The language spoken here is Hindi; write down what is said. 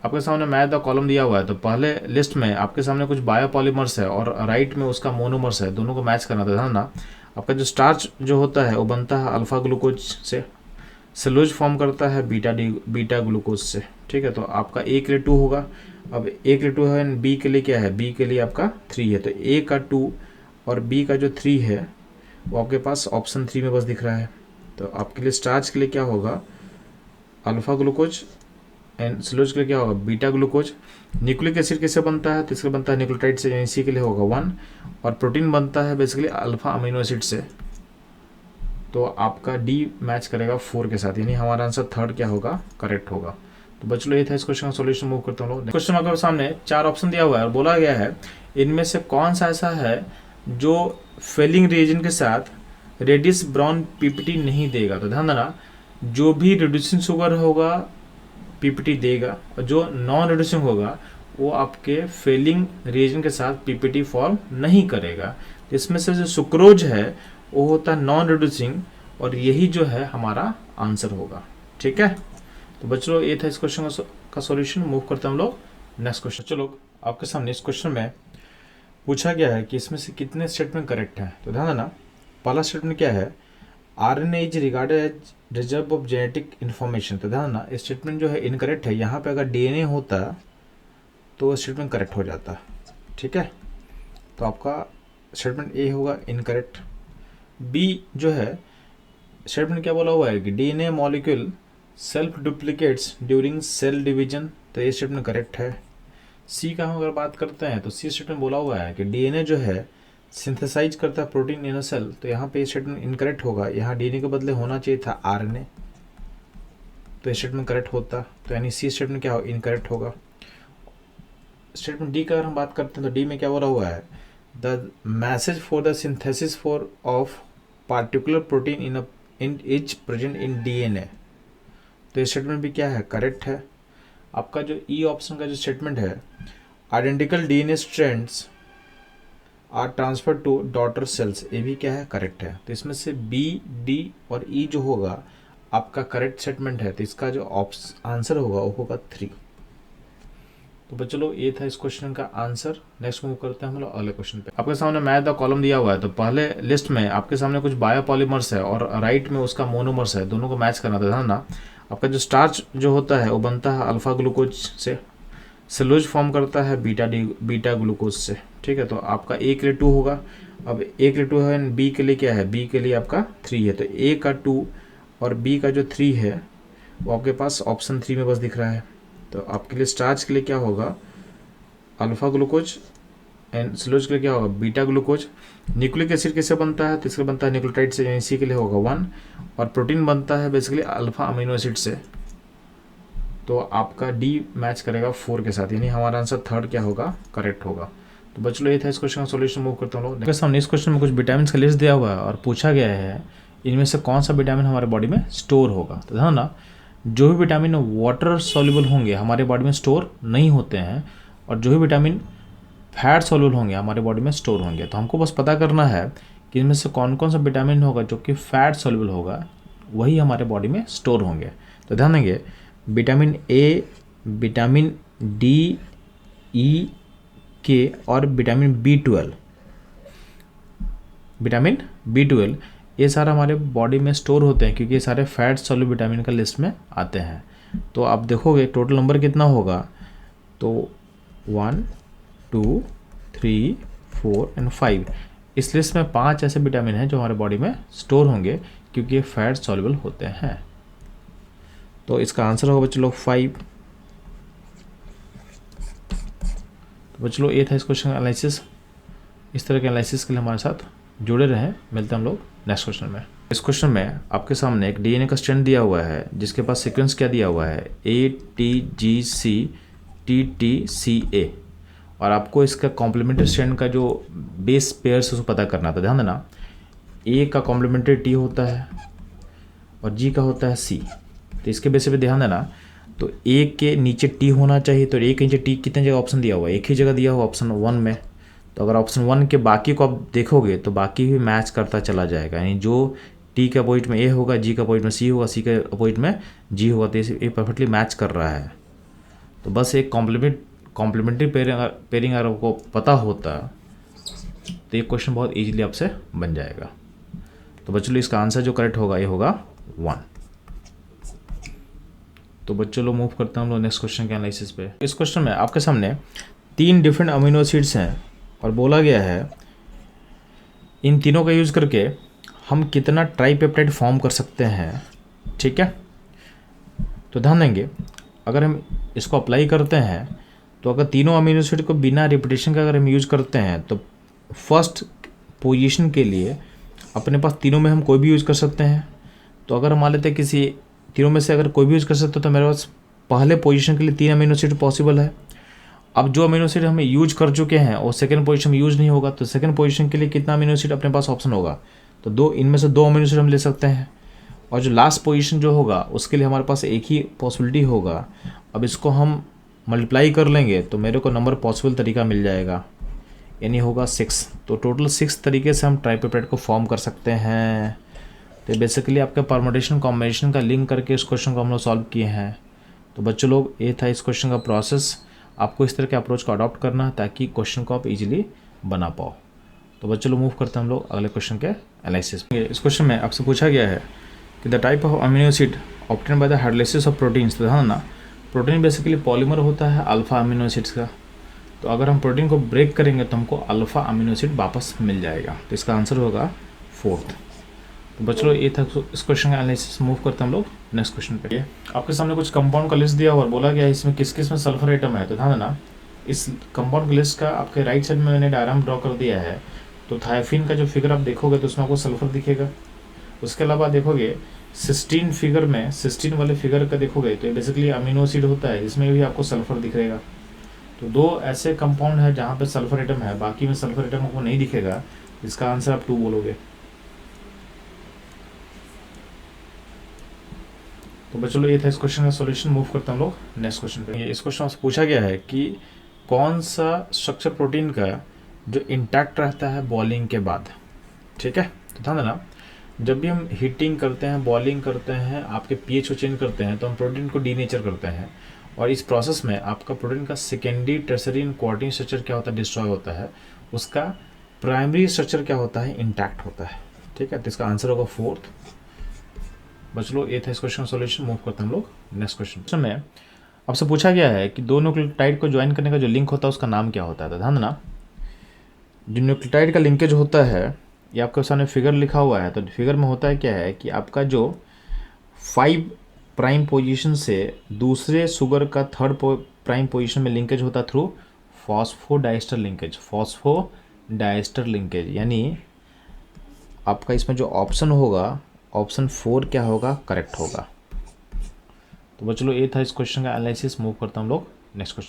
आपके सामने मैथ का कॉलम दिया हुआ है, तो पहले लिस्ट में आपके सामने कुछ बायोपॉलीमर्स है और राइट में उसका मोनोमर्स है, दोनों को मैच करना था, ध्यान ना। आपका जो स्टार्च जो होता है वो बनता है अल्फा ग्लूकोज से, सेलुलोज फॉर्म करता है बीटा ग्लूकोज से, ठीक है। तो आपका ए के लिए 2 होगा। अब ए के लिए 2 है, बी के लिए क्या है, बी के लिए आपका 3 है, तो ए का 2 और बी का जो 3 है वो आपके पास ऑप्शन 3 में बस दिख रहा है। तो आपके लिए स्टार्च के लिए क्या होगा, अल्फा ग्लूकोज, एंड सेलुलोज के लिए क्या होगा, बीटा ग्लूकोज। न्यूक्लिक एसिड कैसे बनता है, तो इसके बनता है न्यूक्लियोटाइड से, यानी सी के लिए होगा 1, और प्रोटीन बनता है बेसिकली अल्फा अमीनो एसिड से। तो आपका डी मैच करेगा 4 के साथ, यानी हमारा आंसर थर्ड क्या होगा, करेक्ट होगा। तो बच्चों ये था इस क्वेश्चन का सॉल्यूशन। मूव करता हूँ लोग। क्वेश्चन आपके सामने 4 ऑप्शन दिया हुआ है और बोला गया है इनमें से कौन सा ऐसा है जो फेलिंग रिएजेंट के साथ रेडिस ब्राउन पीपीटी नहीं देगा। तो ध्यान देना, जो भी रिड्यूसिंग शुगर होगा पीपीटी देगा, और जो नॉन रिड्यूसिंग होगा वो आपके फेलिंग रिएजेंट के साथ पीपीटी फॉर्म नहीं करेगा। तो इसमें से जो सुक्रोज है वो होता है नॉन रिड्यूसिंग, और यही जो है हमारा आंसर होगा, ठीक है। तो बच्चों ये था इस क्वेश्चन का सॉल्यूशन। मूव करते हैं हम लोग नेक्स्ट क्वेश्चन। चलो आपके सामने इस क्वेश्चन में पूछा गया है कि इसमें से कितने स्टेटमेंट करेक्ट हैं। तो ध्यान देना, पहला स्टेटमेंट क्या है, RNA is regarded as reserve of genetic information. तो ध्यान देना, स्टेटमेंट जो है इनकरेक्ट है। यहाँ पे अगर डीएनए होता तो स्टेटमेंट करेक्ट हो जाता, ठीक है। तो आपका स्टेटमेंट ए होगा इनकरेक्ट। बी जो है स्टेटमेंट क्या बोला हुआ है कि DNA molecule self duplicates during cell division, तो ये स्टेटमेंट करेक्ट है। सी का हम अगर बात करते हैं तो सी स्टेटमेंट बोला हुआ है कि डीएनए जो है सिंथेसाइज करता है प्रोटीन इन अ सेल, तो यहाँ पे स्टेटमेंट इनकरेक्ट होगा। यहाँ डीएनए के बदले होना चाहिए था आरएनए, तो स्टेटमेंट करेक्ट होता, तो यानी सी स्टेटमेंट क्या हो, इनकरेक्ट होगा। स्टेटमेंट डी का अगर हम बात करते हैं तो डी में क्या बोला हुआ है, the message for the synthesis for of particular protein in is present in DNA, तो ये स्टेटमेंट भी क्या है, करेक्ट है। आपका जो ई ऑप्शन का जो स्टेटमेंट है, identical DNA strands are transfer to daughter cells, ये भी क्या है, करेक्ट है। तो इसमें से बी, डी और ई जो होगा आपका करेक्ट स्टेटमेंट है, तो इसका जो आंसर होगा वो होगा 3। तो बच्चों लोग ये था इस क्वेश्चन का आंसर। नेक्स्ट मूव करते हैं हम लोग अगले क्वेश्चन पे। आपके सामने मैथ का कॉलम दिया हुआ है, तो पहले लिस्ट में आपके सामने कुछ बायोपॉलीमर्स है और राइट में उसका मोनोमर्स है, दोनों को मैच करना था, ध्यान ना। आपका जो स्टार्च जो होता है वो बनता है अल्फा ग्लूकोज से, सेलुलोज फॉर्म करता है बीटा ग्लूकोज से, ठीक है। तो आपका ए के लिए 2 होगा। अब ए के लिए 2 है, बी के लिए क्या है, बी के लिए आपका 3 है, तो ए का 2 और बी का जो 3 है वो आपके पास ऑप्शन 3 में बस दिख रहा है। तो आपके लिए स्टार्च के लिए क्या होगा, अल्फा ग्लूकोज, एंड सेलुलोज के लिए क्या होगा, बीटा ग्लूकोज। न्यूक्लिक एसिड कैसे बनता है, तो इसका बनता है न्यूक्लियोटाइड से, यानी सी के लिए होगा 1, और प्रोटीन बनता है बेसिकली अल्फा अमीनो एसिड से। तो आपका डी मैच करेगा 4 के साथ, यानी हमारा आंसर थर्ड क्या होगा, करेक्ट होगा। तो बच्चों ये था इस क्वेश्चन का सॉल्यूशन। मूव करता हूँ लोग। सामने इस क्वेश्चन में कुछ विटामिन का लिस्ट दिया हुआ है और पूछा गया है इनमें से कौन सा विटामिन हमारे बॉडी में स्टोर होगा। तो ध्यान ना, जो भी विटामिन वाटर सॉल्युबल होंगे हमारे बॉडी में स्टोर नहीं होते हैं, और जो भी विटामिन फैट सॉल्युबल होंगे हमारे बॉडी में स्टोर होंगे। तो हमको बस पता करना है कि इनमें से कौन कौन सा विटामिन होगा जो कि फैट सॉल्युबल होगा, वही हमारे बॉडी में स्टोर होंगे। तो ध्यान देंगे, विटामिन ए, विटामिन डी, ई, के और विटामिन B12, विटामिन B12 ये सारा हमारे बॉडी में स्टोर होते हैं, क्योंकि ये सारे फैट सॉल्युबल विटामिन का लिस्ट में आते हैं। तो आप देखोगे टोटल नंबर कितना होगा, तो 1, 2, 3, 4 एंड 5। इस लिस्ट में 5 ऐसे विटामिन हैं जो हमारे बॉडी में स्टोर होंगे, क्योंकि ये फैट सॉल्युबल होते हैं। तो इसका आंसर होगा बच्चों लोग 5। तो बच्चों लोग ये था इस क्वेश्चन का एनालिसिस। इस तरह के एनालिसिस के लिए हमारे साथ जुड़े रहें। मिलते हैं हम लोग नेक्स्ट क्वेश्चन में। इस क्वेश्चन में आपके सामने एक डीएनए का स्ट्रैंड दिया हुआ है, जिसके पास सीक्वेंस क्या दिया हुआ है, ATGC-TTCA, और आपको इसका कॉम्प्लीमेंट्री स्ट्रैंड का जो बेस पेयर से उसको पता करना था। ध्यान देना, ए का कॉम्प्लीमेंट्री टी होता है और जी का होता है सी। तो इसके बेसिस पे ध्यान देना, तो ए के नीचे टी होना चाहिए, तो ए के नीचे टी कितने जगह ऑप्शन दिया हुआ है, एक ही जगह दिया हुआ ऑप्शन 1 में। तो अगर ऑप्शन 1 के बाकी को आप देखोगे तो बाकी भी मैच करता चला जाएगा, यानी जो टी के अपोजिट में ए होगा, जी का अपोजिट में सी होगा, सी के अपोजिट में जी होगा, तो ये परफेक्टली मैच कर रहा है। तो बस एक कॉम्प्लीमेंट्री पेयरिंग अगर आपको पता होता तो ये क्वेश्चन बहुत इजीली आपसे बन जाएगा। तो बच्चों लोग इसका आंसर जो करेक्ट होगा ये होगा 1। तो बच्चों लोग मूव करते हैं हम लोग नेक्स्ट क्वेश्चन के एनालिसिस पे। इस क्वेश्चन में आपके सामने 3 डिफरेंट अमीनो एसिड्स हैं और बोला गया है इन तीनों का यूज़ करके हम कितना ट्राईपेप्टाइड फॉर्म कर सकते हैं। ठीक है, तो ध्यान देंगे अगर हम इसको अप्लाई करते हैं तो अगर तीनों अमीनो एसिड को बिना रिपीटेशन का अगर हम यूज़ करते हैं तो फर्स्ट पोजीशन के लिए अपने पास तीनों में हम कोई भी यूज़ कर सकते हैं। तो अगर हम मान लेते हैं किसी तीनों में से अगर कोई भी यूज़ कर सकते हो तो मेरे पास पहले पोजीशन के लिए 3 अमीनो एसिड पॉसिबल है। अब जो अमीनो एसिड हम यूज कर चुके हैं और सेकंड पोजीशन में यूज नहीं होगा तो सेकंड पोजीशन के लिए कितना अमीनो एसिड अपने पास ऑप्शन होगा, तो 2, इनमें से 2 अमीनो एसिड हम ले सकते हैं। और जो लास्ट पोजीशन जो होगा उसके लिए हमारे पास एक ही पॉसिबिलिटी होगा। अब इसको हम मल्टीप्लाई कर लेंगे तो मेरे को नंबर पॉसिबल तरीका मिल जाएगा, यानी होगा 6। तो टोटल 6 तरीके से हम ट्राईपेप्टाइड को फॉर्म कर सकते हैं। तो बेसिकली आपके परमुटेशन कॉम्बिनेशन का लिंक करके इस क्वेश्चन को हम लोग सॉल्व किए हैं। तो बच्चों लोग ये था इस क्वेश्चन का प्रोसेस। आपको इस तरह के अप्रोच को अडॉप्ट करना है ताकि क्वेश्चन को आप इजीली बना पाओ। तो बच्चों लोग मूव करते हैं हम लोग अगले क्वेश्चन के एनालिसिस में। इस क्वेश्चन में आपसे पूछा गया है कि the type of amino acid obtain by the hydrolysis of proteins. तो ध्यान ना, प्रोटीन बेसिकली पॉलीमर होता है अल्फा अमीनो एसिड्स का। तो अगर हम प्रोटीन को ब्रेक करेंगे तो हमको अल्फा अमीनो एसिड वापस मिल जाएगा। तो इसका आंसर होगा 4th। तो बच्चों ये था इस क्वेश्चन का एनालिसिस। मूव करते हैं हम लोग नेक्स्ट क्वेश्चन पे। आपके सामने कुछ कंपाउंड का लिस्ट दिया हुआ और बोला गया है इसमें किस किस में सल्फर एटम है। तो ध्यान देना, इस कंपाउंड की लिस्ट का आपके राइट साइड में मैंने डायग्राम ड्रॉ कर दिया है। तो थायोफिन का जो फिगर आप देखोगे तो उसमें आपको सल्फर दिखेगा। उसके अलावा देखोगे सिस्टीन फिगर में, सिस्टीन वाले फिगर का देखोगे तो ये बेसिकली अमीनो एसिड होता है, इसमें भी आपको सल्फर दिखेगा। तो 2 ऐसे कंपाउंड है जहाँ पे सल्फर एटम है, बाकी में सल्फर एटम आपको नहीं दिखेगा। इसका आंसर आप 2 बोलोगे। तो बच्चों लोग ये था इस क्वेश्चन का सॉल्यूशन। मूव करते हैं हम लोग नेक्स्ट क्वेश्चन पे। इस क्वेश्चन से पूछा गया है कि कौन सा स्ट्रक्चर प्रोटीन का जो इंटैक्ट रहता है बॉइलिंग के बाद। ठीक है, तो ध्यान देना, जब भी हम हीटिंग करते हैं, बॉइलिंग करते हैं, आपके पीएच को चेंज करते हैं तो हम प्रोटीन को डीनेचर करते हैं। और इस प्रोसेस में आपका प्रोटीन का सेकेंडरी, टर्सरी एंड क्वार्टरी स्ट्रक्चर क्या होता है, डिस्ट्रॉय होता है। उसका प्राइमरी स्ट्रक्चर क्या होता है, इंटैक्ट होता है। ठीक है, तो इसका आंसर होगा 4th। बच्चों लोग ये था इस क्वेश्चन का सॉल्यूशन। मूव करते हैं हम लोग नेक्स्ट क्वेश्चन में। आपसे पूछा गया है कि 2 न्यूक्लियोटाइड को ज्वाइन करने का जो लिंक होता है उसका नाम क्या होता है। तो ध्यान देना, जो न्यूक्लियोटाइड का लिंकेज होता है ये आपके सामने फिगर लिखा हुआ है। तो फिगर में होता है क्या है कि आपका जो 5 प्राइम पोजीशन से दूसरे शुगर का 3rd प्राइम पोजीशन में लिंकेज होता है through phosphodiester linkage. Phosphodiester linkage यानी आपका इसमें जो ऑप्शन होगा, ऑप्शन 4 क्या होगा, करेक्ट होगा। तो बच्चों ये था इस क्वेश्चन का एनालिसिस। मूव करता हम लोग नेक्स्ट क्वेश्चन।